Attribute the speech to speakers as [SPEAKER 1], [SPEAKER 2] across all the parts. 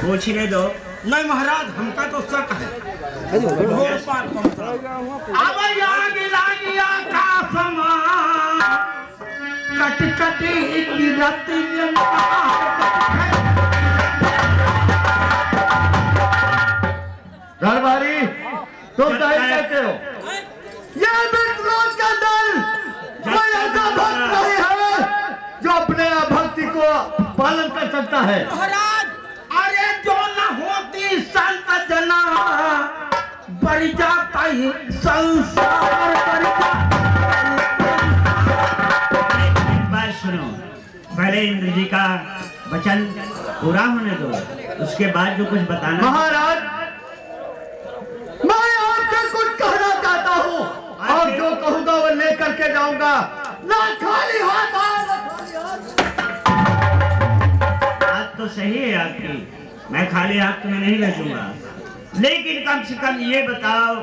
[SPEAKER 1] पूछने दो।
[SPEAKER 2] नहीं महाराज, हमका तो शक है। अब लागिया का समान कट कटी गिरत
[SPEAKER 3] दरबारी तुम नहीं कहते हो? ये विद्रोह का दल कोई ऐसा भक्त नहीं है जो अपने भक्ति को पालन कर सकता है।
[SPEAKER 2] महाराज, अरे जो न होती संत जना बढ़ जाता ही संसार बढ़ जाता।
[SPEAKER 1] एक बात सुनो, पहले इंद्र जी का वचन पूरा होने दो, उसके बाद जो कुछ बताना।
[SPEAKER 3] महाराज, मैं आपसे कुछ कहना चाहता हूँ और जो कहूँगा वो लेकर के जाऊंगा, ना खाली हाथ
[SPEAKER 1] बात तो सही है आपकी, मैं खाली हाथ तुम्हें नहीं भेजूंगा, लेकिन कम से कम ये बताओ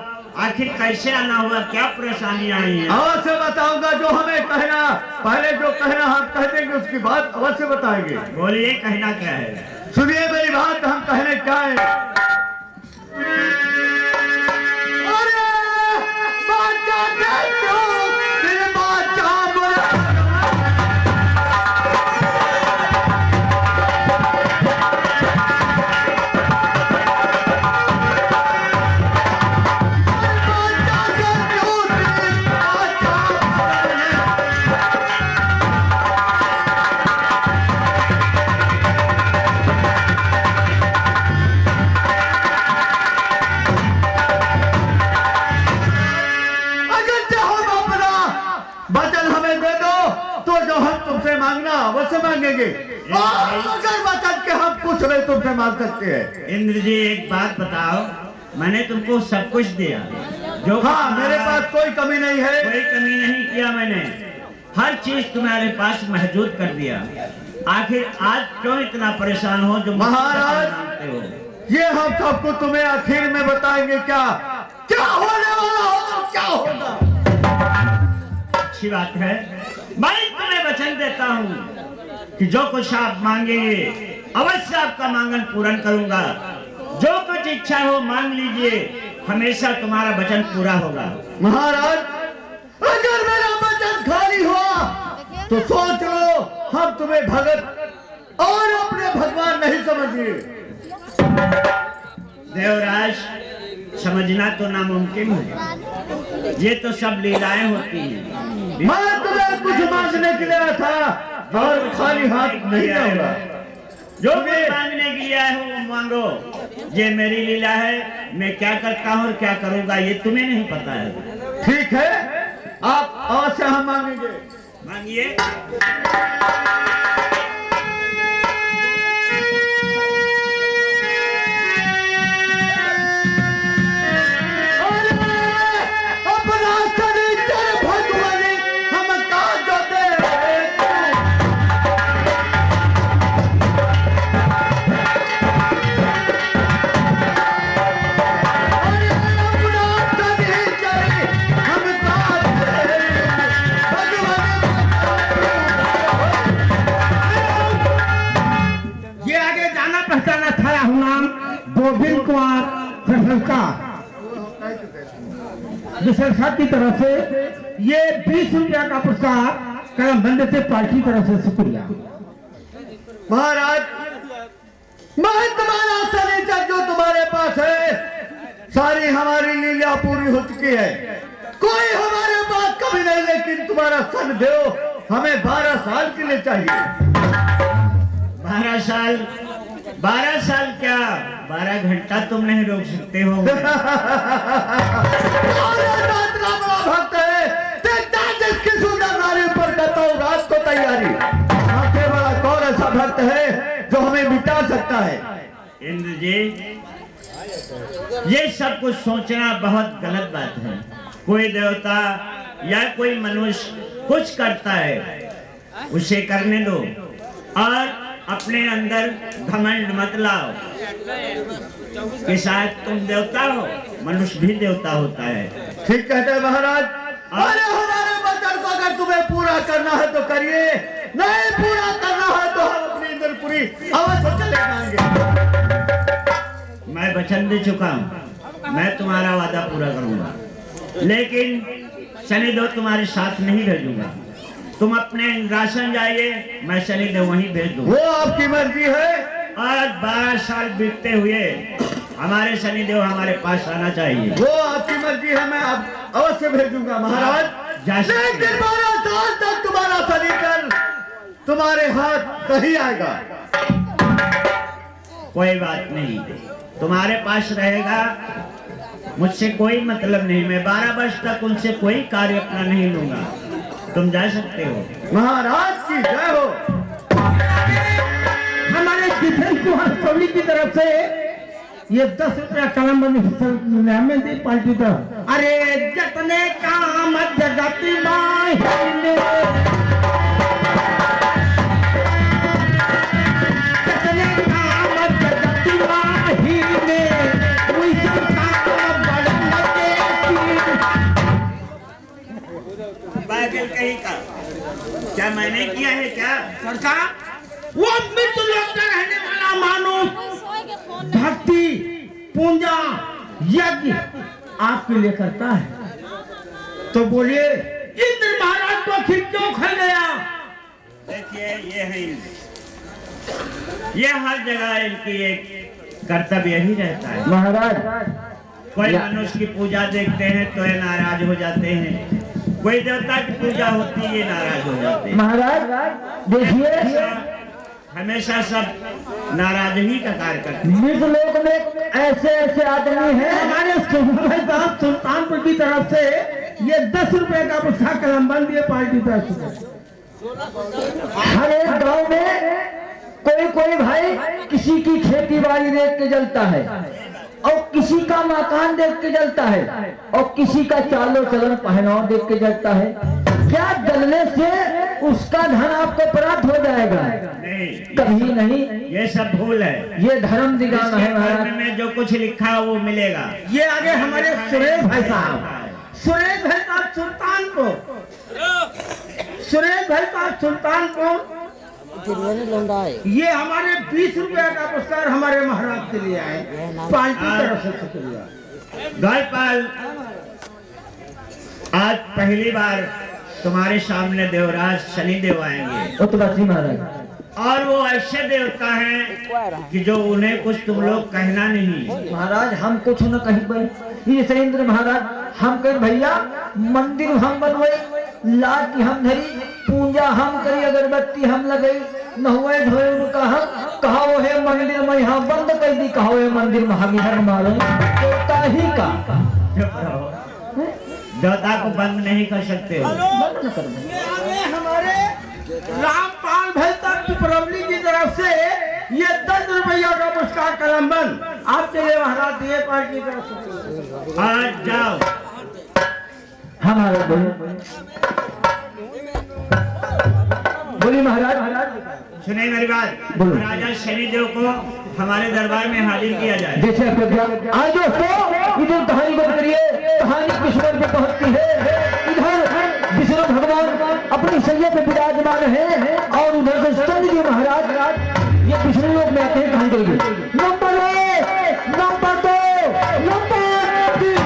[SPEAKER 1] आखिर कैसे आना हुआ, क्या परेशानी आई है?
[SPEAKER 3] अवश्य बताऊंगा जो हमें कहना, पहले जो कहना हम कह देंगे, उसकी बात अवश्य बताएंगे।
[SPEAKER 1] बोलिए, कहना क्या है?
[SPEAKER 3] सुनिए मेरी बात, हम कहने क्या है। अरे बाचा देखो, फिर बाचा बोला। मांगना अवश्य मांगेंगे, अगर वचन के हम कुछ नहीं तुमसे मांग सकते हैं।
[SPEAKER 1] इंद्र जी एक बात बताओ, मैंने तुमको सब कुछ दिया जो।
[SPEAKER 3] हाँ, मेरे पास कोई कमी नहीं है।
[SPEAKER 1] कोई कमी नहीं किया मैंने, हर चीज तुम्हारे पास मौजूद कर दिया, आखिर आज क्यों इतना परेशान हो जो
[SPEAKER 3] महाराज
[SPEAKER 1] मांगते हो?
[SPEAKER 3] ये हम सबको तुम्हें आखिर में बताएंगे। क्या क्या होने वाला होगा, क्या होगा।
[SPEAKER 1] अच्छी बात है, मैं तुम्हें वचन देता हूँ कि जो कुछ आप मांगेंगे अवश्य आपका मांगन पूर्ण करूंगा। जो कुछ इच्छा हो मांग लीजिए, हमेशा तुम्हारा वचन पूरा होगा।
[SPEAKER 3] महाराज, अगर मेरा वचन खाली हुआ तो सोच लो हम तुम्हें भगत और अपने भगवान नहीं समझिए।
[SPEAKER 1] देवराज, समझना तो नामुमकिन है, ये तो सब लीलाएं होती हैं।
[SPEAKER 3] मैं तुम्हें कुछ मांगने के लिए आया था और खाली हाथ नहीं आऊंगा।
[SPEAKER 1] जो भी मांगने के लिए आए हो वो मांगो, ये मेरी लीला है, मैं क्या करता हूँ और क्या करूंगा ये तुम्हें नहीं पता है।
[SPEAKER 3] ठीक है, आप अवश्य हम मांगेंगे।
[SPEAKER 1] मांगिए।
[SPEAKER 2] गोविंद कुमार सरकार की तरफ से ये 20 रुपया का पुरस्कार कलम बंद से पार्टी की तरफ से शुक्रिया।
[SPEAKER 3] महाराज, मैं तुम्हारा सनीचर जो तुम्हारे पास है, सारी हमारी लीला पूरी हो चुकी है। कोई हमारे पास कभी नहीं, लेकिन तुम्हारा सन देव हमें 12 साल के लिए चाहिए।
[SPEAKER 1] 12 साल? 12 साल क्या, 12 घंटा तुम नहीं रोक सकते हो।
[SPEAKER 3] बड़ा भक्त है, जिसकी सुंदर नारी पर करता हूँ रात को तैयारी। आखिर बड़ा कौन ऐसा भक्त है जो हमें मिटा सकता है?
[SPEAKER 1] इंद्र जी, ये सब कुछ सोचना बहुत गलत बात है। कोई देवता या कोई मनुष्य कुछ करता है, उसे करने दो और अपने अंदर घमंड मत लाओ कि शायद तुम देवता हो, मनुष्य भी देवता होता है।
[SPEAKER 3] ठीक कहते हैं महाराज। अरे हमारे वचन को अगर तुम्हें पूरा करना है तो करिए, नहीं पूरा करना है तो हम अपनी इंद्रपुरी अवश्य चले जाएंगे।
[SPEAKER 1] मैं वचन दे चुका हूँ, मैं तुम्हारा वादा पूरा करूंगा, लेकिन शनिदेव तुम्हारे साथ नहीं भेजूंगा। तुम अपने राशन जाइए, मैं शनिदेव वहीं भेज दूंगा।
[SPEAKER 3] वो आपकी मर्जी है।
[SPEAKER 1] आज 12 साल बीतते हुए हमारे शनिदेव हमारे पास आना चाहिए।
[SPEAKER 3] वो आपकी मर्जी है, मैं आप अवश्य भेजूंगा महाराज। लेकिन 12 साल तक तुम्हारा शनिचर तुम्हारे हाथ नहीं आएगा।
[SPEAKER 1] कोई बात नहीं, तुम्हारे पास रहेगा, मुझसे कोई मतलब नहीं। मैं 12 वर्ष तक उनसे कोई कार्य अपना नहीं लूंगा। तुम जा सकते हो।
[SPEAKER 3] महाराज की जय हो।
[SPEAKER 2] हमारे डिफेंस पब्लिक की तरफ से ये 10 रुपया कलम हमें दी पार्टी तरफ। अरे जतने काम जगती माही में, जतने काम जगती माही में, वैसे काम बढ़ने
[SPEAKER 1] बाइबल कहीं का क्या मैंने किया है क्या?
[SPEAKER 2] सरकार वो मृत लोक का रहने वाला मानुष भक्ति पूजा यज्ञ आपके लिए करता है, तो बोलिए इंद्र महाराज को फिर क्यों खा गया?
[SPEAKER 1] देखिए ये है इंद्र, ये हर जगह इनकी एक कर्तव्य ही रहता है।
[SPEAKER 2] महाराज
[SPEAKER 1] कोई मनुष्य की पूजा देखते हैं तो ये नाराज हो जाते हैं, कोई देवता की पूजा होती है ये नाराज हो जाते हैं।
[SPEAKER 2] महाराज देखिए
[SPEAKER 1] हमेशा सब नाराज ही का कार्य करते हैं।
[SPEAKER 2] मृत लोक में ऐसे ऐसे आदमी हैं। हमारे सुल्तानपुर की तरफ से ये 10 रुपए का पुस्तक कलम बन दिए पार्टी तरफ से। हर एक गांव में कोई कोई भाई किसी की खेती बाड़ी देख के जलता है, और किसी का मकान देख के जलता है, और किसी का चालो चलन पहनाव देख के जलता है। क्या जलने से उसका धन आपको प्राप्त हो जाएगा?
[SPEAKER 1] नहीं,
[SPEAKER 2] कभी नहीं।
[SPEAKER 1] ये सब भूल है।
[SPEAKER 2] ये धर्म दिखाना है महाराज।
[SPEAKER 1] धर्म में जो कुछ लिखा है वो मिलेगा।
[SPEAKER 2] ये आगे हमारे सुरेश भाई साहब, सुरेश भाई साहब सुल्तानपुर, सुरेश भाई साहब सुल्तानपुर, ये हमारे 20 रुपया का पुरस्कार हमारे महाराज के लिए आए, पार्टी की तरफ से शुक्रिया।
[SPEAKER 1] गौपाल, आज पहली बार तुम्हारे सामने देवराज शनिदेव आएंगे,
[SPEAKER 2] उत्तराजी महाराज,
[SPEAKER 1] और वो ऐसे देवता हैं कि जो उन्हें कुछ तुम लोग कहना नहीं।
[SPEAKER 2] महाराज हम कुछ न कहीं, ये सरेंद्र महाराज हम कहीं भैया मंदिर हम बनवाई, लाठी हम धरी, पूजा हम करी, अगरबत्ती हम लगई, नहुए धोए उनका हम कहा वो है मंदिर में यहाँ बंद कर दी, कहा वो है मंदिर में हम इधर मारे देवता ही का।
[SPEAKER 1] देवता को बंद नहीं कर सकते हो।
[SPEAKER 2] हमारे रामपाल भाई तक पिपरवली की तरफ से ये 10 रुपया का पुरस्कार कलम बंद आपके लिए महाराज दिए पार्टी की तरफ से।
[SPEAKER 1] आज जाओ।
[SPEAKER 2] हमारा बोली महाराज।
[SPEAKER 1] सुने मेरी बात, राजा शनिदेव को हमारे दरबार में हाजिर किया जाए।
[SPEAKER 2] जैसे आज दोस्तों इधर कहानी बन करिए, कहानी किस्मत पे पहुंचती है। इधर विष्णु भगवान अपनी सैया पे विराजमान है, और उधर से चंद्र जी महाराज ये विष्णु लोक में आते हैं। कहानी करिए नंबर 1, नंबर 2, नंबर 3।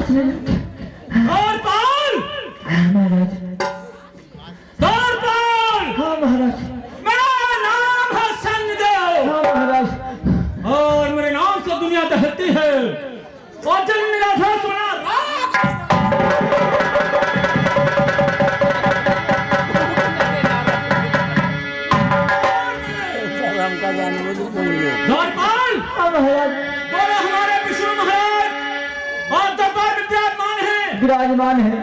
[SPEAKER 2] सुने
[SPEAKER 4] द्वारपाल
[SPEAKER 2] महाराज।
[SPEAKER 4] द्वारपाल
[SPEAKER 2] हाँ महाराज।
[SPEAKER 4] मेरा नाम है संजदेव
[SPEAKER 2] हाँ महाराज।
[SPEAKER 4] और मेरे नाम से दुनिया दहती है और जन्म मिला था सुना द्वारपाल
[SPEAKER 2] हाँ महाराज।
[SPEAKER 4] बोले हमारे विष्णु महाराज और दरबार विद्यामान है
[SPEAKER 2] विराजमान है।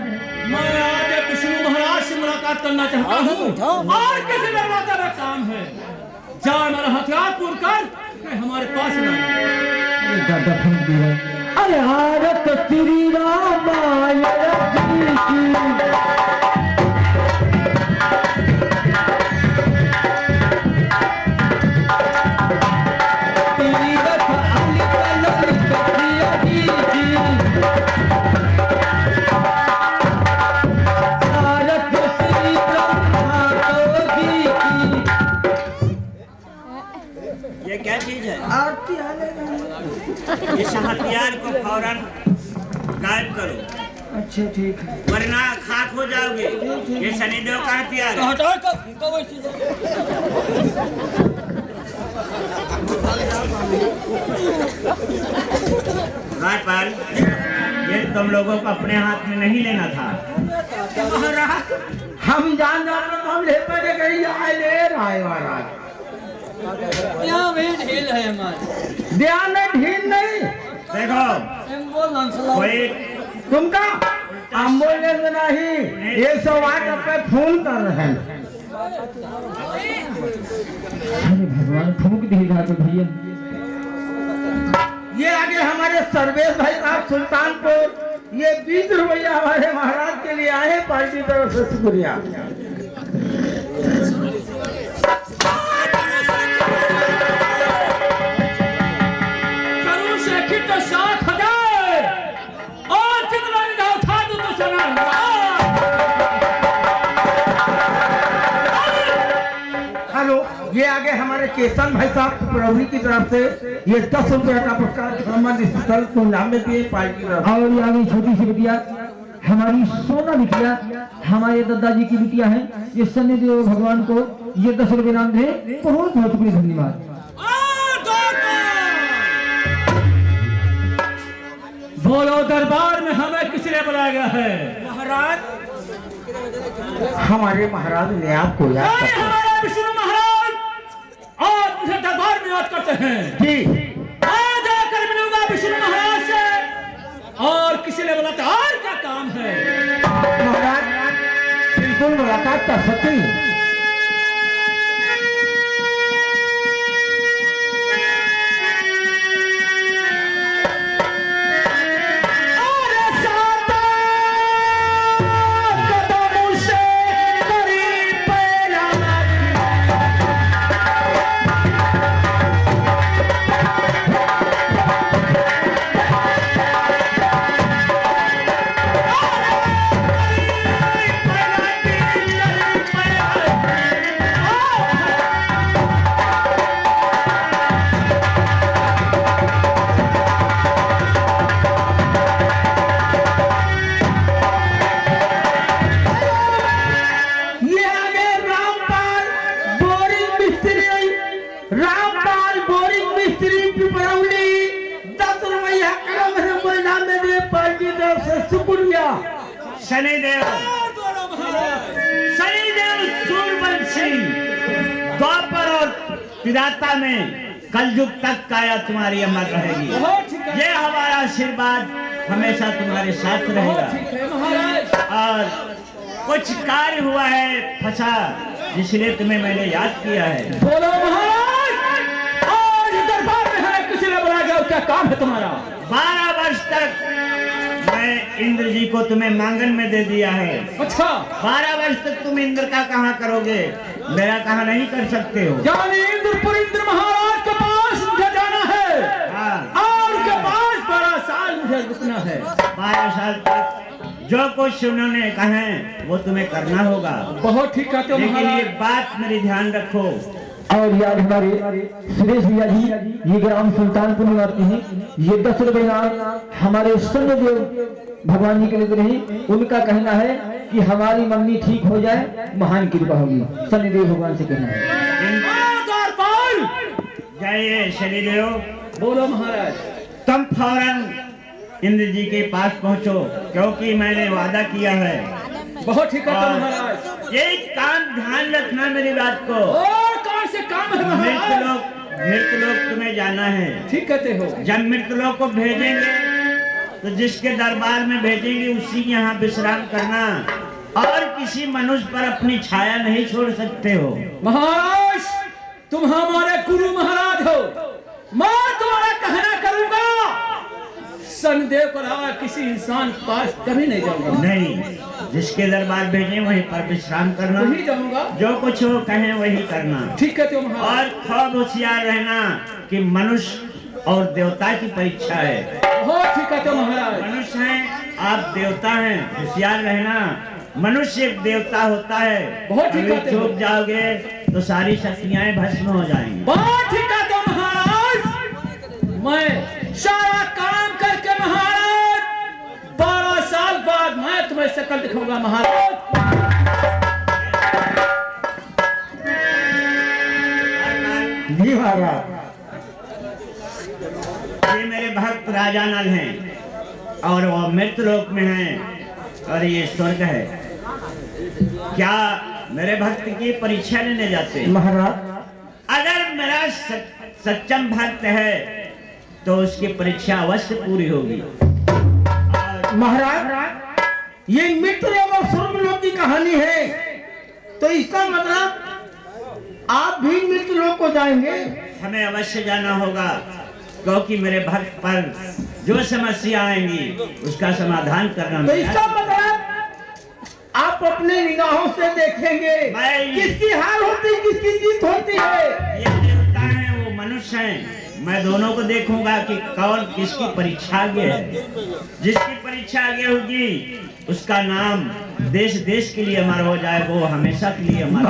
[SPEAKER 4] मैं आज विष्णु महाराज से मुलाकात करना चाहता हूँ और किसी दरवाजा में काम है जा मेरा हथियार पूर्ण कर कि हमारे पास लाए।
[SPEAKER 2] दादा फंक दिया। अरे आरत तेरी रामायण की तेरी रथ अली कलरी कथिया की आरत श्री ब्रह्मा की
[SPEAKER 1] ये क्या चीज है?
[SPEAKER 2] आरती आने
[SPEAKER 1] इस हथियार को फौरन गायब करो,
[SPEAKER 2] अच्छा ठीक है।
[SPEAKER 1] वरना खाक हो जाओगे। ये शनिदेव का हथियार है। द्वारपाल, ये तुम लोगों को अपने हाथ में नहीं लेना था।
[SPEAKER 2] हम जान रहे तो हम ले पड़े गई आए ले रहा है महाराज।
[SPEAKER 5] यहाँ भी ढील है हमारे
[SPEAKER 2] ध्यान में ढील नहीं।
[SPEAKER 1] देखो कोई
[SPEAKER 2] तुमका एम्बुलेंस नहीं, ये सब आज पे फोन कर रहे हैं। अरे भगवान फूंक देगा तो भैया। ये आगे हमारे सर्वेश भाई साहब सुल्तानपुर, ये 20 रुपया हमारे महाराज के लिए आए पार्टी तरफ से, शुक्रिया।
[SPEAKER 4] करूं से खिट 7,000 और जितना निगाह था तो सुना।
[SPEAKER 2] हेलो, ये आगे हमारे केतन भाई साहब प्रभु की तरफ से ये 10 रुपया का पुरस्कार धर्मन स्थल को नाम में दिए पार्टी की तरफ। और ये आगे छोटी सी बिटिया हमारी सोना बिटिया, हमारे दादाजी की बिटिया है, ये शनिदेव भगवान को ये 10 रुपये नाम दे। बहुत बहुत धन्यवाद।
[SPEAKER 4] बोलो दरबार में हमें किस लिए बुलाया गया है?
[SPEAKER 5] महाराज
[SPEAKER 2] हमारे महाराज ने आपको याद
[SPEAKER 4] नहीं,
[SPEAKER 2] किया।
[SPEAKER 4] हमारे विष्णु महाराज आज मुझे दरबार में याद करते हैं।
[SPEAKER 2] जी
[SPEAKER 4] आज आकर मिलूंगा विष्णु महाराज से और किसी ने बोला था और क्या काम है?
[SPEAKER 2] महाराज बिल्कुल मुलाकात कर सकते हैं। रामपाल बोरिंग मिस्त्री पिपरौली 10 रुपया कलम है बोलना मेरे पार्टी तरफ से, शुक्रिया।
[SPEAKER 1] शनिदेव सूर्यवंशी द्वापर और त्रेता में कलयुग तक काया तुम्हारी अमर रहेगी। ये हमारा आशीर्वाद हमेशा तुम्हारे साथ रहेगा। और कुछ कार्य हुआ है फंसा, इसलिए तुम्हें मैंने याद किया है।
[SPEAKER 4] बोलो महाराज, आज दरबार में है, किसी ने बुलाया गया, क्या काम है तुम्हारा?
[SPEAKER 1] 12 वर्ष तक मैं इंद्र जी को तुम्हें मांगन में दे दिया है।
[SPEAKER 4] अच्छा,
[SPEAKER 1] 12 वर्ष तक तुम इंद्र का कहाँ करोगे, मेरा कहाँ नहीं कर सकते हो।
[SPEAKER 4] यानी इंद्रपुर इंद्र महाराज के पास मुझे जाना है।
[SPEAKER 1] हाँ।
[SPEAKER 4] और उनके पास 12 साल मुझे रुकना है।
[SPEAKER 1] 12 साल तक जो कुछ उन्होंने कहे वो तुम्हें करना होगा।
[SPEAKER 4] बहुत ठीक कहते हो
[SPEAKER 1] लेकिन
[SPEAKER 4] महाराज।
[SPEAKER 1] एक बात मेरी ध्यान रखो,
[SPEAKER 2] और याद हमारे सुरेश भैया जी, ये ग्राम सुल्तानपुर निवासी हैं। ये 10 रुपए हमारे शनिदेव भगवान जी के लिए नहीं, उनका कहना है कि हमारी मम्मी ठीक हो जाए, महान कृपा होगी। शनिदेव भगवान से कहना है।
[SPEAKER 1] जय शनिदेव।
[SPEAKER 4] बोलो महाराज।
[SPEAKER 1] तुम फौरन इंद्र जी के पास पहुंचो, क्योंकि मैंने वादा किया है।
[SPEAKER 4] बहुत ठीक है महाराज।
[SPEAKER 1] ये काम ध्यान रखना मेरी बात को।
[SPEAKER 4] और कौन से काम है महाराज?
[SPEAKER 1] मृतलोक तुम्हें जाना है।
[SPEAKER 4] ठीक कहते हो।
[SPEAKER 1] जब मृतलोक को भेजेंगे तो जिसके दरबार में भेजेंगे उसी के यहाँ विश्राम करना, और किसी मनुष्य पर अपनी छाया नहीं छोड़ सकते हो।
[SPEAKER 4] महाराज तुम हमारे गुरु महाराज हो, मैं तुम्हारा कहना करूंगा। शनिदेव को अलावा किसी इंसान के पास कभी नहीं जाऊंगा।
[SPEAKER 1] नहीं, जिसके दरबार भेजे वहीं पर विश्राम करना,
[SPEAKER 4] वही जाऊंगा।
[SPEAKER 1] जो कुछ हो कहें वही करना।
[SPEAKER 4] ठीक कहते हो महाराज।
[SPEAKER 1] और खूब होशियार रहना कि मनुष्य और देवता की परीक्षा है।
[SPEAKER 4] बहुत ठीक कहते हो महाराज।
[SPEAKER 1] मनुष्य हैं, आप देवता हैं, होशियार रहना। मनुष्य एक देवता होता है,
[SPEAKER 4] बहुत ठीक कहते हो।
[SPEAKER 1] चूक जाओगे तो सारी शक्तियां भस्म हो जाएंगी।
[SPEAKER 4] बहुत ठीक कहते हो महाराज। मैं सारा काम करके महाराज 12 साल बाद मैं तुम्हें शकल दिखाऊंगा महाराज।
[SPEAKER 2] जी महाराज।
[SPEAKER 1] ये मेरे भक्त राजा नल हैं और वो मृतलोक में हैं, और ये स्वर्ग है। क्या मेरे भक्त की परीक्षा लेने जाते हैं?
[SPEAKER 2] महाराज
[SPEAKER 1] अगर मेरा सच्चम भक्त है तो उसकी परीक्षा अवश्य पूरी होगी।
[SPEAKER 2] महाराज ये मृतलोक और स्वर्गलोक की कहानी है, तो इसका मतलब आप भी मृतलोक को जाएंगे?
[SPEAKER 1] हमें अवश्य जाना होगा, क्योंकि मेरे भक्त पर जो समस्या आएंगी उसका समाधान करना।
[SPEAKER 2] तो इसका मतलब आप अपने निगाहों से देखेंगे किसकी हार होती, किसकी जीत होती है।
[SPEAKER 1] ये देवता हैं, वो मनुष्य हैं। मैं दोनों को देखूंगा कि कौन किसकी परीक्षा आगे है। जिसकी परीक्षा आगे होगी उसका नाम देश देश के लिए अमर हो जाए, वो हमेशा के लिए अमर।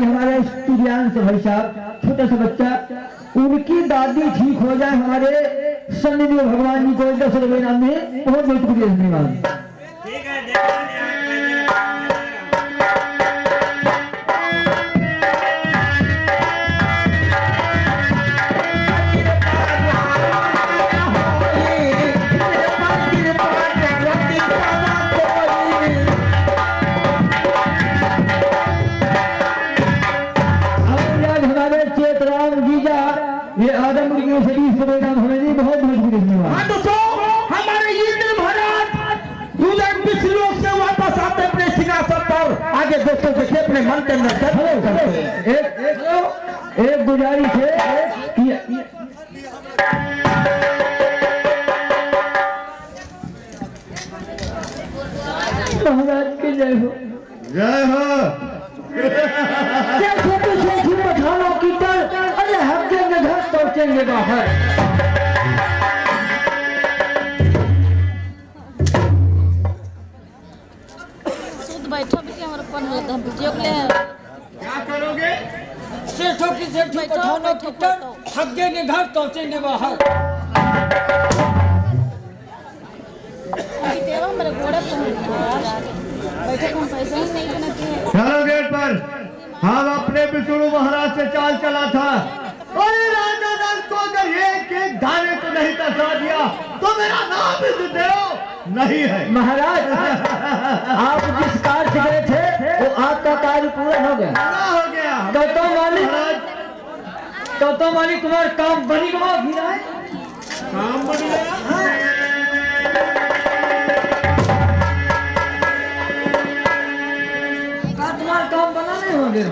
[SPEAKER 2] हमारे स्टूडेंट भाई साहब, छोटा सा बच्चा, उनकी दादी ठीक हो जाए, हमारे शनिदेव भगवान जी को 10 रुपए नाम में बहुत बहुत धन्यवाद।
[SPEAKER 1] ठीक है,
[SPEAKER 2] ये आदम की हमें बहुत बहुत धन्यवाद। हमारे इंद्र महाराज विश्वलोक से वापस आते अपने सिंहासन पर, आगे दोस्तों से अपने मन के अंदर एक गुजारिश है कि महाराज की जय हो।
[SPEAKER 3] जय हो।
[SPEAKER 2] पठानों की तर, अरे हफ्ते में घर पहुंचेंगे बाहर।
[SPEAKER 6] बैठो भी हमारे पन होता है वीडियो के लिए।
[SPEAKER 3] क्या करोगे?
[SPEAKER 5] सेठों की सेठी पठानों की तर, हफ्ते के घर पहुंचेंगे बाहर।
[SPEAKER 6] मेरे घोड़े बैठे कौन पैसा ही नहीं बनाते हैं।
[SPEAKER 3] चलो गेट पर। हम अपने विष्णु महाराज से चाल चला था, और राजा नल को अगर एक एक दाने को नहीं तरसा दिया तो मेरा नाम विष्णुदेव नहीं है।
[SPEAKER 2] महाराज आप जिस कार्य से गए थे वो आपका कार्य पूरा हो गया।
[SPEAKER 3] हो गया।
[SPEAKER 2] तो मालिक तुम्हारा काम बनी गवा भी है।
[SPEAKER 3] काम बन गया।
[SPEAKER 2] तुम्हारा काम बना नहीं हो गया।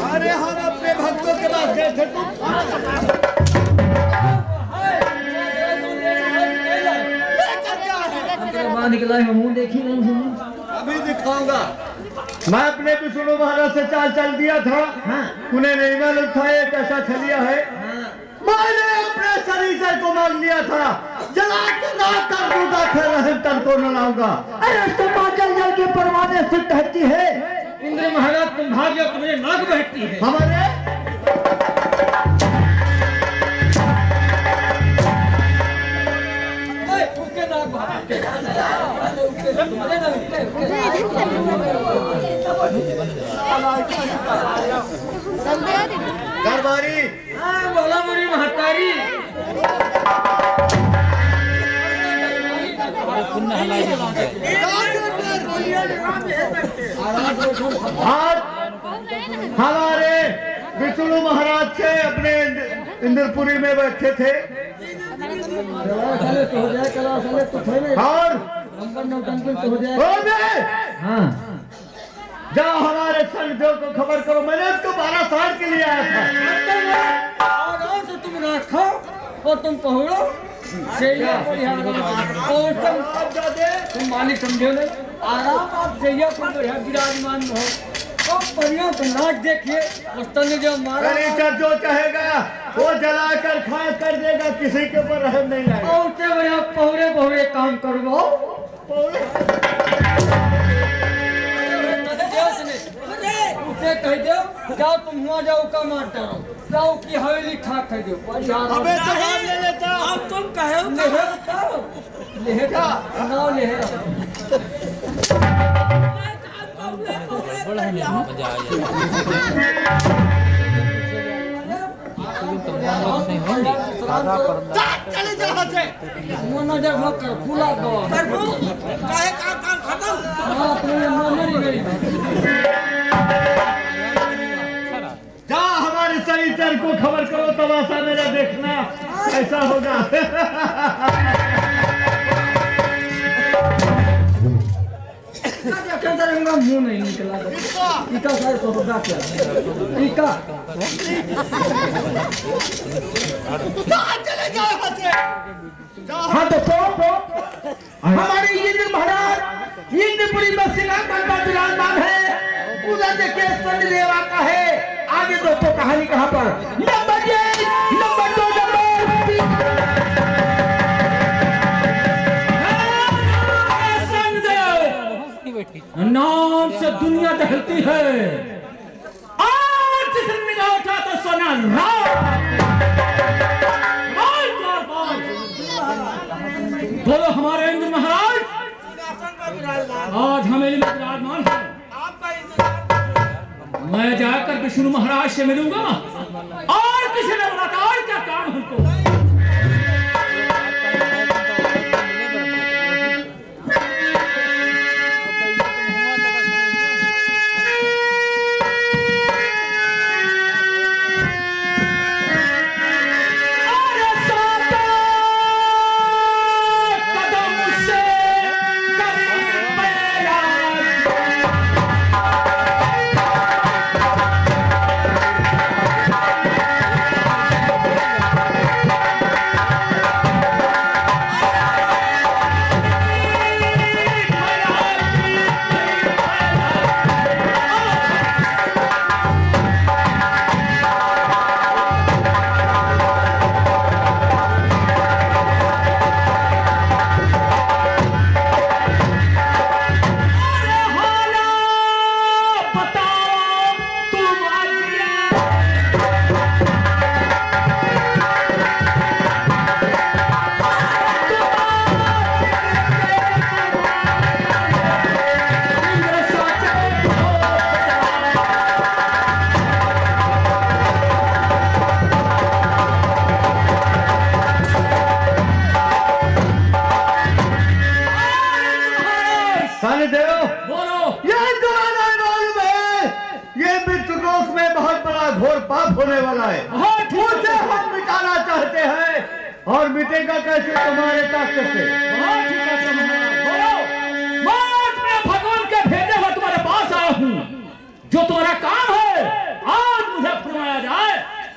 [SPEAKER 3] अरे हम अपने भक्तों के पास गए थे, तुम
[SPEAKER 2] निकला है, मुंह देखी नहीं।
[SPEAKER 3] अभी दिखाऊंगा। मैं अपने विष्णु महाराज से चाल चल दिया था। उन्हें नहीं मालूम था ये कैसा छलिया है। मैंने अपने शरीर को मान लिया था, जला के ना कर दूंगा, फिर रहम तन को न लाऊंगा।
[SPEAKER 2] अरे सुबह जल जल के परवाने से कहती है।
[SPEAKER 5] इंद्र महाराज तुम भाग्य तुम्हें नाक बैठती है।
[SPEAKER 3] हमारे
[SPEAKER 5] उसके नाक भागते
[SPEAKER 3] दरबारी
[SPEAKER 5] बोला मेरी महतारी।
[SPEAKER 3] आज हमारे विष्णु महाराज से अपने इंद्रपुरी में बैठे थे और
[SPEAKER 2] हाँ
[SPEAKER 3] जहाँ हमारे संघों को खबर करो, मैंने उसको 12 साल के लिए आया था।
[SPEAKER 5] आराम से तुम रखो और तुम पहुँचो और तुम मालिक समझो नहीं। आराम आप सैया को विराजमान हो तो परियों को नाच देखिए। उस जो मारा
[SPEAKER 3] फर्नीचर जो चाहेगा वो जलाकर खास कर देगा, किसी के ऊपर रहम नहीं आएगा।
[SPEAKER 5] और उससे बढ़िया पौरे पौरे काम करो। उसे कह दो जाओ तुम हुआ जाओ का मारता रहो, जाओ की हवेली ठाक कर दो।
[SPEAKER 3] अबे जवाब ले लेता।
[SPEAKER 5] अब तुम कहो लेहेरा नाव लेहेरा
[SPEAKER 3] चले जहाँ से
[SPEAKER 5] मोना जब कर खुला दो
[SPEAKER 3] काहे काम खत्म।
[SPEAKER 5] अपने मोना नहीं गई।
[SPEAKER 3] जहाँ हमारे शरीर को खबर करो, तमाशा मेरा देखना ऐसा होगा।
[SPEAKER 5] मुंह नहीं निकला इका सारे सोचा क्या इका
[SPEAKER 3] चले जाओ यहाँ से।
[SPEAKER 2] हाँ तो हमारे इंद्र महाराज इंद्रपुरी में सिंहासन पर विराजमान है। पूजा देखिए सन देवा का है। आगे दोस्तों कहानी कहाँ पर? Number 1, number 2, number 3।
[SPEAKER 4] नाम से दुनिया दहलती है। आज जिसने निगाह उठा तो सोना बोलो हमारे इंद्र महाराज आज हमें विराजमान है। मैं जाकर विष्णु महाराज से मिलूंगा और किसी ने बताया और क्या काम हमको।
[SPEAKER 3] घोर पाप होने वाला है। उसे हम मिटाना चाहते हैं और मिटेगा कैसे? तुम्हारे ताकत से।
[SPEAKER 4] मैं भगवान के भेजे हुए तुम्हारे पास आया हूँ। जो तुम्हारा काम है आज मुझे फरमाया जाए,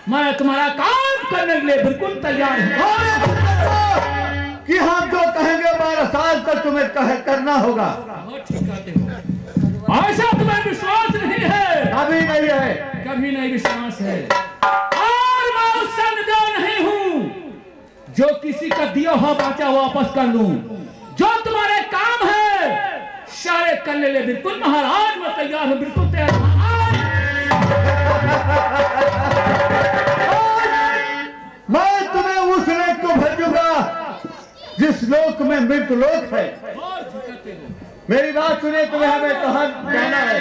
[SPEAKER 4] मैं तुम्हारा काम करने के लिए बिल्कुल तैयार हूँ।
[SPEAKER 3] कि हम जो कहेंगे 12 साल तक तुम्हें करना होगा।
[SPEAKER 4] ऐसा तुम्हें विश्वास नहीं है?
[SPEAKER 3] अभी नहीं है।
[SPEAKER 4] कभी नहीं विश्वास है। और मैं उस संदेह नहीं हूं जो किसी का दिया हुआ बाचा वापस कर लूं। जो तुम्हारे काम है सारे करने ले बिल्कुल महाराज मैं तैयार हूं, बिल्कुल तैयार हूं।
[SPEAKER 3] मैं तुम्हें उस लेख को भेजूंगा जिस लोक में मृत्यु लोक है। मेरी बात सुने, तुम्हें हमें कहां जाना है?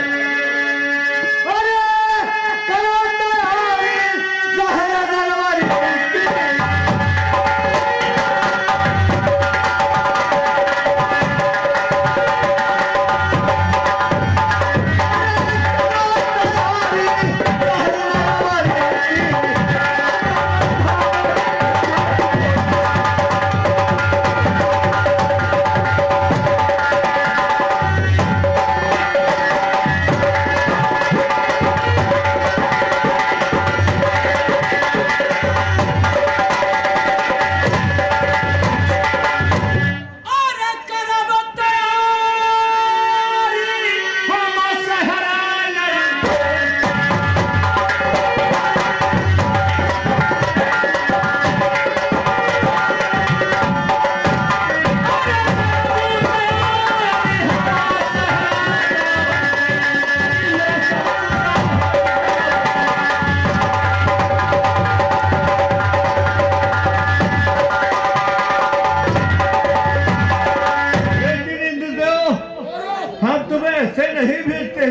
[SPEAKER 3] अरे करो तैयारी, ज़हरा दरबारी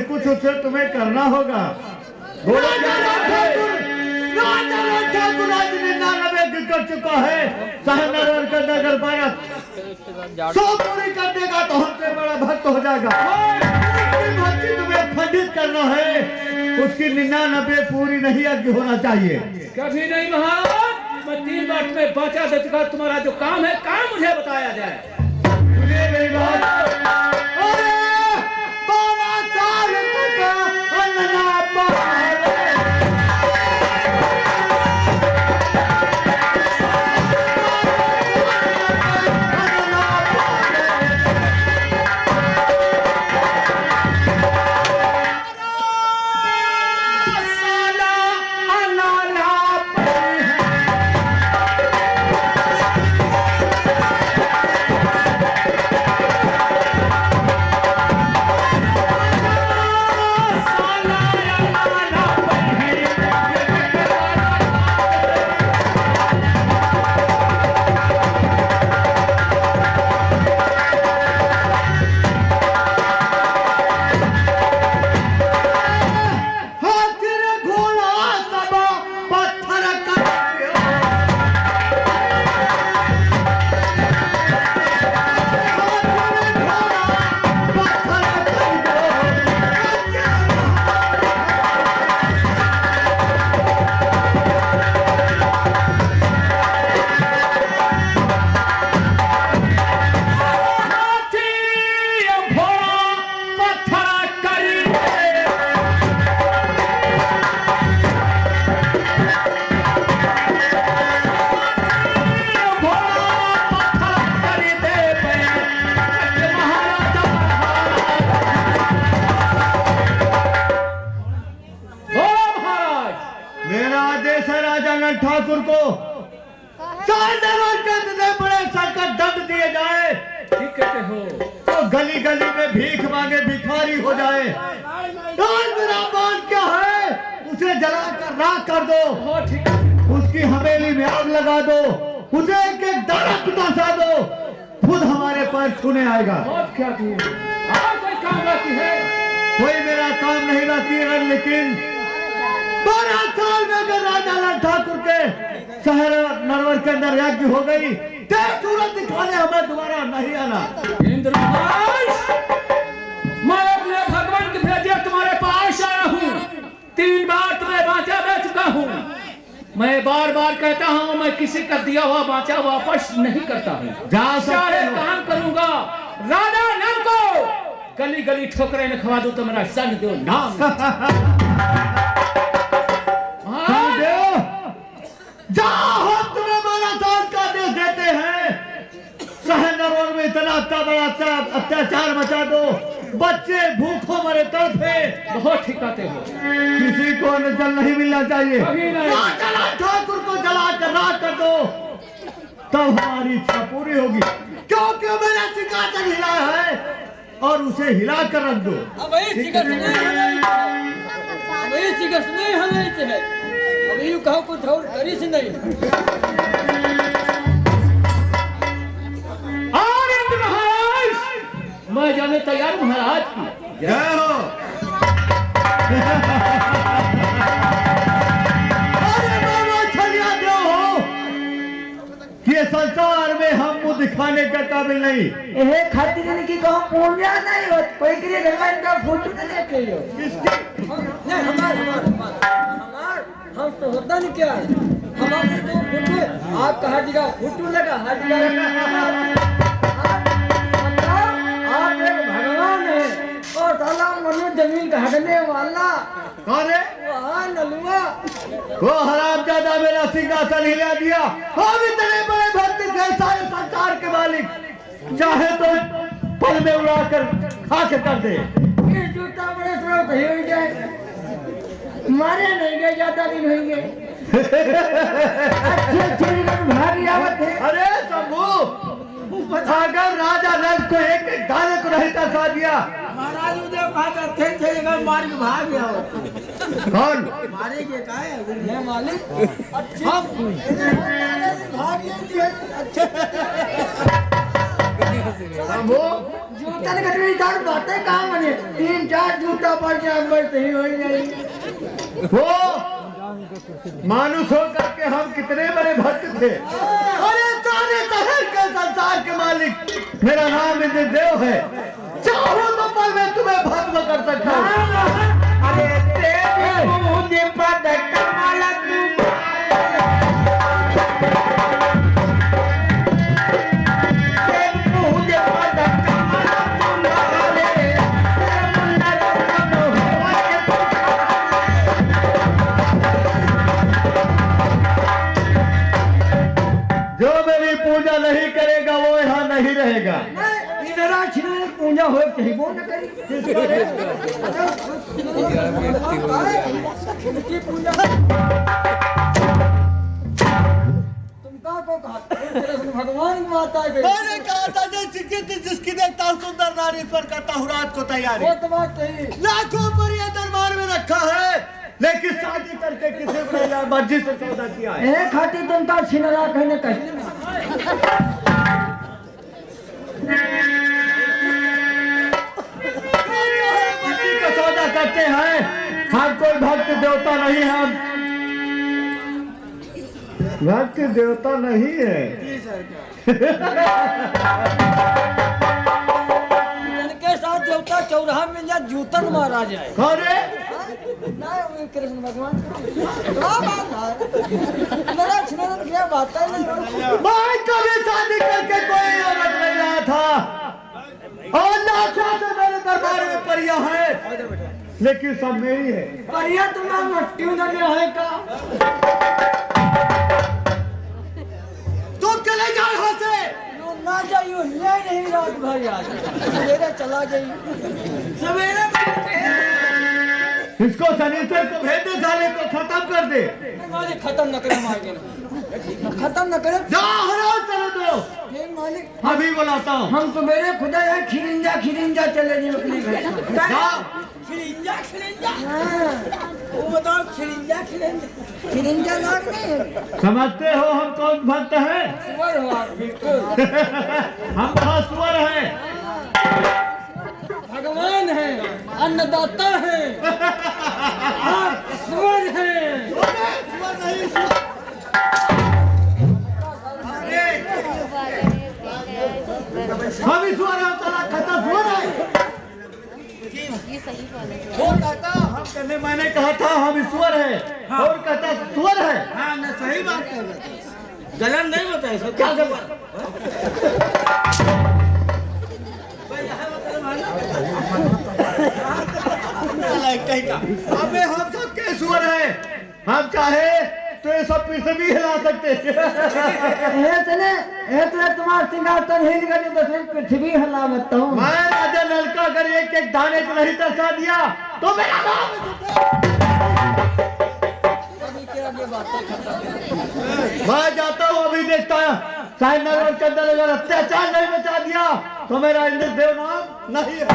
[SPEAKER 3] कुछ उससे तुम्हें करना होगा। बोलो ठाकुर आज 99 कर चुका है। सहनगर का नगर भारत 100 पूरी कर देगा तो हमसे बड़ा भक्त हो जाएगा। उसकी भक्ति तुम्हें खंडित करना है, उसकी 99 पूरी नहीं आगे होना चाहिए।
[SPEAKER 4] कभी नहीं महाराज, मैं 3 बार में बचा दे चुका। तुम्हारा जो काम है काम मुझे बताया जाए।
[SPEAKER 3] सुनिए मेरी बात। ठाकुर को बड़े संकट दंड दिए जाए।
[SPEAKER 4] ठीक कहते हो।
[SPEAKER 3] तो गली गली में भीख मांगे भिखारी हो जाए। मेरा मान क्या है, उसे जला कर राख कर दो। उसकी हवेली में आग लगा दो, उसे एक एक दाना कुदासा दो, खुद हमारे पैर छूने आएगा।
[SPEAKER 4] क्या कोई काम बाकी है?
[SPEAKER 3] कोई मेरा काम नहीं बाकी है, लेकिन 12 साल में अगर राजा लाल ठाकुर के शहर नरवर के अंदर यज्ञ हो गई, सूरत दिखाने हमें दोबारा नहीं आना।
[SPEAKER 4] इंद्र महाराज, मैं अपने भगवान के भेजे तुम्हारे पास आया हूँ। 3 बार तुम्हें बाचा दे चुका हूँ। मैं बार बार कहता हूँ मैं किसी का दिया हुआ बाचा वापस नहीं करता हूँ। सारे काम करूंगा। राजा नल को गली गली ठोकरे न खवा दूं तो मेरा सन दो नाम।
[SPEAKER 3] जाओ, तुम्हें 12 साल का आदेश देते हैं। शहर में इतना बड़ा अत्याचार मचा दो, बच्चे भूखों मरे तड़पे,
[SPEAKER 4] बहुत ठिकाते हो।
[SPEAKER 3] किसी को न जल नहीं मिलना चाहिए।
[SPEAKER 4] कभी नहीं।
[SPEAKER 3] जला ठाकुर को जला कर राख कर दो, तब हमारी इच्छा पूरी होगी। क्योंकि मेरा सिंहासन हिला है और उसे हिला कर रख दो।
[SPEAKER 5] अब ये सिगरेट नहीं हमें है। अब ये कहो कुछ और करी से नहीं।
[SPEAKER 4] आनंद महाराज, मैं जाने तैयार महाराज की।
[SPEAKER 3] जय हो। अरे बाबा छलिया दो हो कि ये संसार में हम मुंह दिखाने के काबिल नहीं।
[SPEAKER 2] ये खातिर इनकी कहूँ पूजा नहीं हो, कोई के लिए भगवान का फोटो नहीं देखे हो।
[SPEAKER 5] नहीं हम तो होता नहीं क्या है। हमारे तो फोटो आपका हर जगह फोटो लगा, हर जगह आप एक भगवान है और साला मनु जमीन काटने वाला
[SPEAKER 3] कौन है?
[SPEAKER 5] वहाँ नलुआ।
[SPEAKER 3] वो हरामजादा मेरा सिंहासन हिला दिया। हम इतने बड़े भक्त थे, सारे संसार के मालिक, चाहे तो पल में उड़ा कर खाक कर दे।
[SPEAKER 2] ये जूता बड़े सुनो कहीं हो जाए, मारे नहीं गए, ज्यादा दिन होंगे। अच्छे भारी आवत है।
[SPEAKER 3] अरे शंभू, अगर राजा रंग को एक एक दाने को नहीं तरसा दिया।
[SPEAKER 2] महाराज उधर भागा थे जगह मार के भाग गया हो।
[SPEAKER 3] कौन
[SPEAKER 2] मारे के का है
[SPEAKER 5] मालिक
[SPEAKER 2] हम भाग गए।
[SPEAKER 3] शंभू,
[SPEAKER 2] जूता कटरी चार बातें काम बने, 3-4 जूता पर के अंदर सही हो जाए।
[SPEAKER 3] वो मानुष होकर के हम कितने बड़े भक्त थे। अरे सारे शहर के संसार के मालिक, मेरा नाम इंद्रदेव है। चाहो तो पल में तुम्हें भस्म कर सकता हूँ।
[SPEAKER 2] अरे तेरे मुझे पद कमाला
[SPEAKER 3] जो मेरी पूजा नहीं करेगा वो यहाँ नहीं रहेगा।
[SPEAKER 2] पूजा हो चाहिए वो न करी।
[SPEAKER 5] भगवान माता
[SPEAKER 3] मैंने कहा था जिसकी देखता हूँ सुंदर नारी पर करता हूँ रात को तैयारी।
[SPEAKER 5] वो तो बात सही।
[SPEAKER 3] लाखों पर यह दरबार में रखा है, लेकिन शादी करके किसी को मर्जी से सौदा किया है।
[SPEAKER 2] ए खाती तुम का छिनरा कहने कहीं
[SPEAKER 3] मर्जी का सौदा करते हैं। हम कोई भक्त देवता नहीं, हम भक्त देवता नहीं है।
[SPEAKER 5] इनके साथ देवता चौराहा में जा जूतन मारा जाए।
[SPEAKER 3] कौन है?
[SPEAKER 5] नहीं कृष्ण भगवान मेरा छिनरन क्या बात है।
[SPEAKER 3] मैं कभी शादी करके कोई औरत नहीं लाया था और लाखों से मेरे दरबार में परियां हैं, लेकिन सब मेरी है।
[SPEAKER 2] परिया तुम्हारा मट्टी उधर है का
[SPEAKER 3] तुम चले जाओ यहाँ से।
[SPEAKER 5] ना जाइयो नहीं रात भर आज सवेरे चला गई सवेरे
[SPEAKER 3] इसको शनिचर को भेज दे, साले को खत्म कर दे।
[SPEAKER 5] मालिक खत्म न करे मार खत्म न करे।
[SPEAKER 3] जाओ हराओ चले दो।
[SPEAKER 5] मालिक
[SPEAKER 3] अभी बुलाता हूँ।
[SPEAKER 2] हम तो मेरे खुदा है खिरिंजा चले जी अपने घर।
[SPEAKER 3] जाओ।
[SPEAKER 5] खिरिंजा वो बताओ खिरिंजा लाग नहीं
[SPEAKER 3] समझते हो हम कौन भक्त हैं?
[SPEAKER 5] सुवर हो आप बिल्कुल
[SPEAKER 3] हम बहुत सुअर हैं।
[SPEAKER 5] भगवान है अन्नदाता है आप सुवर हैं।
[SPEAKER 3] हम ही सुअर हैं, साला खता सुअर है।
[SPEAKER 6] ये सही बात है।
[SPEAKER 3] वो कहता हम कहने, मैंने कहा था हम ईश्वर है। हाँ। और कहता सुअर है।
[SPEAKER 2] हाँ मैं सही बात कर रहा था, गलत नहीं बताया सब।
[SPEAKER 3] क्या सब अबे हम सब के सुअर है। हम चाहे तो ये सब पृथ्वी हिला सकते थे।
[SPEAKER 2] तुम्हारा सिंगार तो हिल गई तो फिर पृथ्वी हिला बताऊं।
[SPEAKER 3] मैं राजा नलका अगर एक एक दाने को नहीं तरसा दिया तो मेरा नाम। मैं जाता हूँ अभी देखता है शायद नगर के अंदर अगर अत्याचार नहीं बचा दिया तो मेरा इंद्रदेव नाम नहीं है।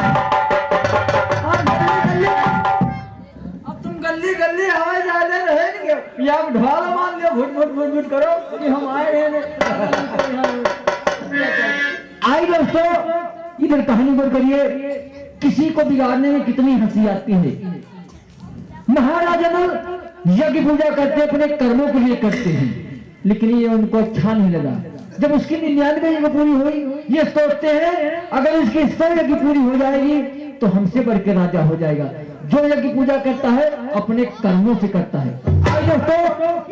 [SPEAKER 2] अब तुम गली गली हवाई जहाज रहेंगे या ढोल मान लियो भुट भुट भुट भुट करो कि हम आए हैं। आई दोस्तों इधर कहानी पर करिए किसी को बिगाड़ने में कितनी हंसी आती है। महाराजा नल यज्ञ पूजा करते अपने कर्मों के लिए करते हैं लेकिन ये उनको अच्छा नहीं लगा। जब उसकी 99 यज्ञ पूरी हुई ये सोचते हैं अगर इसकी 100 यज्ञ पूरी हो जाएगी तो हमसे बढ़ के राजा हो जाएगा। जो यज्ञ पूजा करता है अपने कर्मों से करता है। दोस्तों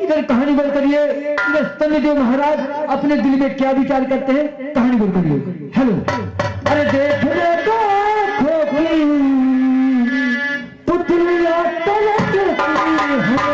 [SPEAKER 2] इधर कहानी बोल करिए इधर सत्यदेव महाराज अपने दिल में क्या विचार करते हैं कहानी बोल करिए। हेलो अरे देख देखो खोखली पुतलियां तलकती हैं।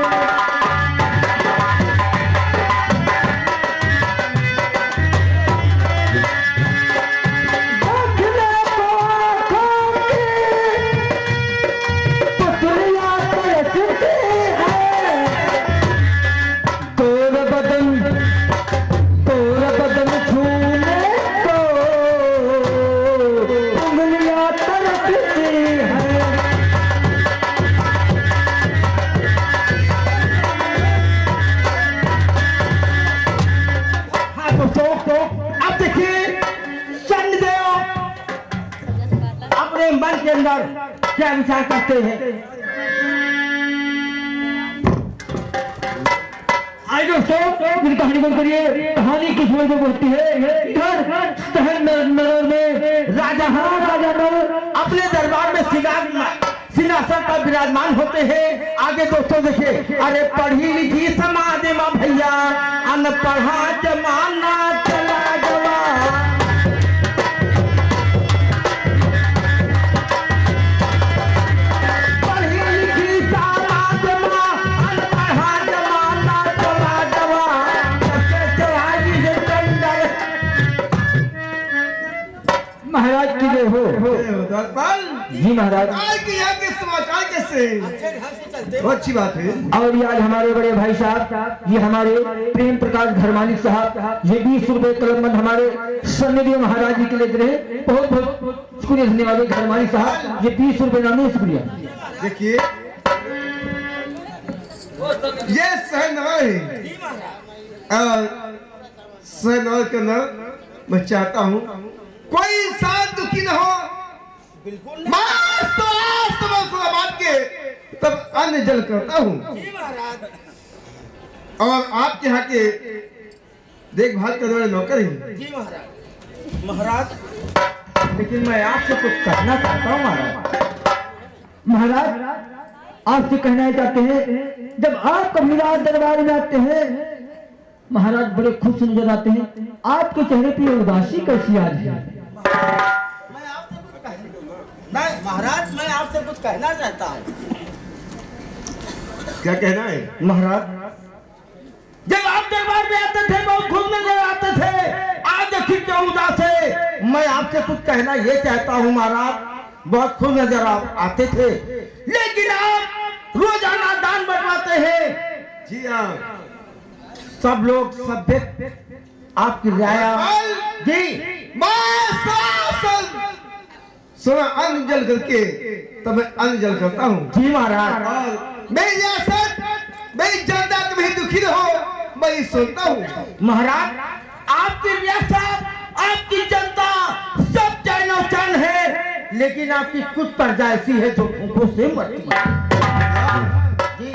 [SPEAKER 2] अब देखिए चंद्रदेव अपने मन के अंदर क्या विचार करते हैं। आई दोस्तों मेरी कहानी बोल करिए कहानी किस वजह से बोलती है। इधर शहर नगर में राजा नल अपने दरबार में सिंहासन पर विराजमान होते हैं। आगे दोस्तों देखिए अरे पढ़ी लिखी समाज माँ भैया अनपढ़ा जमाना चला गवा। पढ़ी लिखी समाज माँ अनपढ़ा जमाना चला गवा। महाराज की जय हो। जी महाराज
[SPEAKER 3] यहाँ के समाचार कैसे अच्छी बात है।
[SPEAKER 2] और ये आज हमारे बड़े भाई साहब ये हमारे प्रेम प्रकाश धर्मानी साहब ये 20 रुपए कलमबंद हमारे सन्निधि महाराज जी के लिए रहे। बहुत बहुत शुक्रिया धन्यवाद धर्मानी साहब ये 20 रुपए नाम शुक्रिया।
[SPEAKER 3] देखिए ये सहनवर है और सहनवर के अंदर मैं चाहता हूँ कोई इंसान दुखी न हो। बिल्कुल के तब अन्न जल करता हूँ और आपके यहाँ के देखभाल करने वाले नौकर हैं।
[SPEAKER 5] जी महाराज। महाराज
[SPEAKER 2] लेकिन मैं आपसे कुछ कहना चाहता हूँ महाराज आपसे कहना चाहते हैं जब आप कभी रात दरबार में आते हैं महाराज बड़े खुश नजर आते हैं। आपके चेहरे पे उदासी कैसी आज है।
[SPEAKER 5] महाराज मैं आपसे कुछ कहना चाहता हूँ।
[SPEAKER 3] क्या कहना है
[SPEAKER 2] महाराज जब आप दरबार में आते थे बहुत खुश नजर आते थे आज देखिए क्यों उदास है। मैं आपसे कुछ कहना ये चाहता हूँ महाराज बहुत खुश नजर आते थे लेकिन आप रोजाना दान बढ़वाते हैं।
[SPEAKER 3] जी हाँ
[SPEAKER 2] सब लोग सभ्य आपकी रियाया जी
[SPEAKER 3] सुना अन्न जल करके तब मैं अन्न जल करता हूँ।
[SPEAKER 2] जी महाराज
[SPEAKER 3] और मेरी रियासत मेरी जनता तुम्हें दुखी न हो मैं सुनता हूँ।
[SPEAKER 2] महाराज आपकी रियासत आपकी जनता सब चैनो चैन है लेकिन आपकी कुछ प्रजा ऐसी है जो भूखों से मरती है।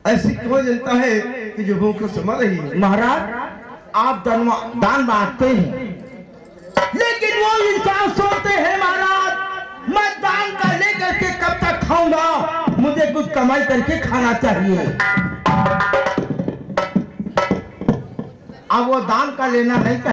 [SPEAKER 3] ऐसी कौन जनता है कि जो भूख से मर रही है।
[SPEAKER 2] महाराज आप दान बांटते हैं लेकिन वो इंसान सोचते हैं महाराज मैं दान का लेकर के कब तक खाऊंगा मुझे कुछ कमाई करके खाना चाहिए। अब वो दान का लेना नहीं